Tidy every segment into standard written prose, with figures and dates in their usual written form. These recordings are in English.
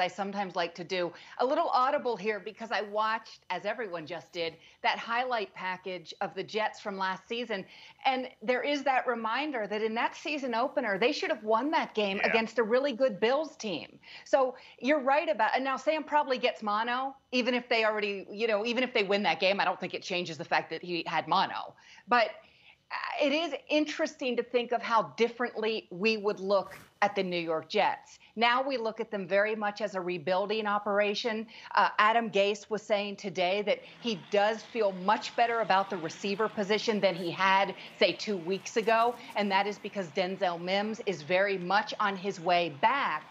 I sometimes like to do, a little audible here because I watched, as everyone just did, that highlight package of the Jets from last season. And there is that reminder that in that season opener, they should have won that game Yeah. against a really good Bills team. So you're right about, and now Sam probably gets mono, even if they already, even if they win that game, I don't think it changes the fact that he had mono. But it is interesting to think of how differently we would look at the New York Jets. Now we look at them very much as a rebuilding operation. Adam Gase was saying today that he does feel much better about the receiver position than he had, say, 2 weeks ago. And that is because Denzel Mims is very much on his way back.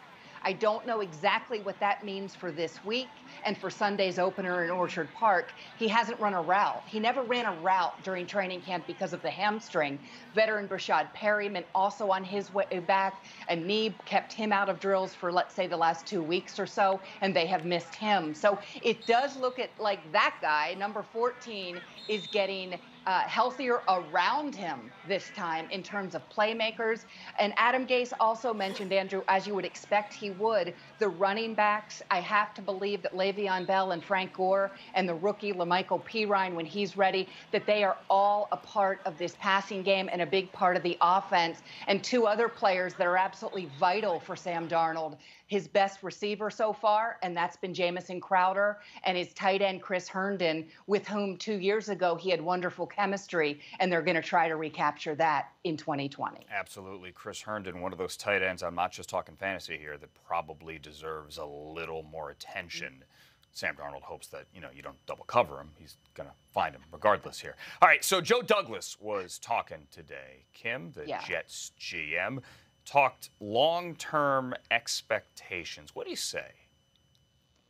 I don't know exactly what that means for this week and for Sunday's opener in Orchard Park. He hasn't run a route. He never ran a route during training camp because of the hamstring. Veteran Brashad Perryman also on his way back. A knee kept him out of drills for, let's say, the last 2 weeks or so, and they have missed him. So it does look at like that guy, number 14, is getting healthier around him this time in terms of playmakers. And Adam Gase also mentioned, Andrew, as you would expect he would, the running backs. I have to believe that Le'Veon Bell and Frank Gore and the rookie LaMichael Pirine, when he's ready, that they are all a part of this passing game and a big part of the offense. And two other players that are absolutely vital for Sam Darnold, his best receiver so far, and that's been Jamison Crowder, and his tight end Chris Herndon, with whom 2 years ago he had wonderful chemistry, and they're going to try to recapture that in 2020. Absolutely. Chris Herndon, one of those tight ends, I'm not just talking fantasy here, that probably deserves a little more attention. Sam Darnold hopes that, you don't double cover him. He's going to find him regardless here. All right, so Joe Douglas was talking today. Kim, the Jets GM, talked long-term expectations. What do you say?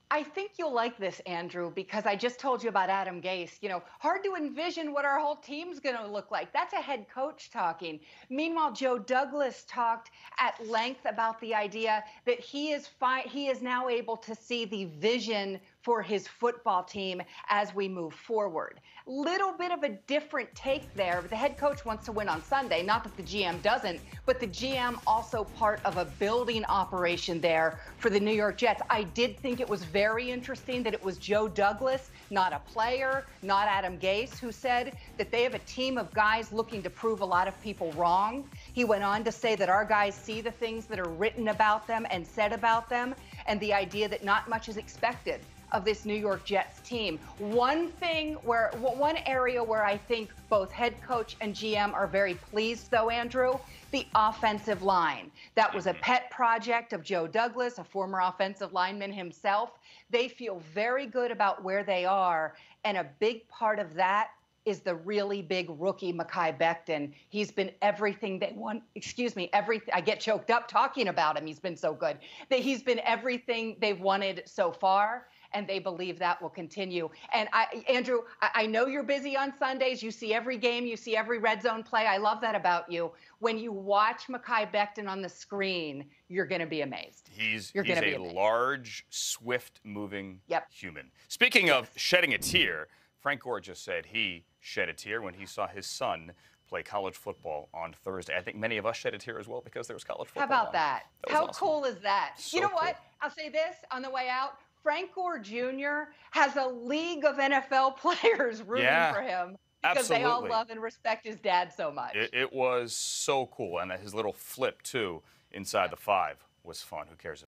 I think you'll like this, Andrew, because I just told you about Adam Gase. Hard to envision what our whole team's going to look like. That's a head coach talking. Meanwhile, Joe Douglas talked at length about the idea that he is now able to see the vision for his football team as we move forward. Little bit of a different take there. The head coach wants to win on Sunday. Not that the GM doesn't, but the GM also part of a building operation there for the New York Jets. I did think it was very interesting that it was Joe Douglas, not a player, not Adam Gase, who said that they have a team of guys looking to prove a lot of people wrong. He went on to say that our guys see the things that are written about them and said about them, and the idea that not much is expected of this New York Jets team. One area where I think both head coach and GM are very pleased, though, Andrew, the offensive line. That was a pet project of Joe Douglas, a former offensive lineman himself. They feel very good about where they are, and a big part of that is the really big rookie, Mekhi Becton. He's been everything they want. I get choked up talking about him. He's been so good. He's been everything they've wanted so far, and they believe that will continue. And Andrew, I know you're busy on Sundays. You see every game. You see every red zone play. I love that about you. When you watch Mekhi Becton on the screen, you're going to be amazed. He's a large, swift-moving human. Speaking of shedding a tear, Frank Gore just said he shed a tear when he saw his son play college football on Thursday. I think many of us shed a tear as well because there was college football. How about that? How awesome. Cool is that? So you know cool. what? I'll say this on the way out. Frank Gore Jr. has a league of NFL players rooting for him because they all love and respect his dad so much. It was so cool. And his little flip, too, inside the 5 was fun. Who cares?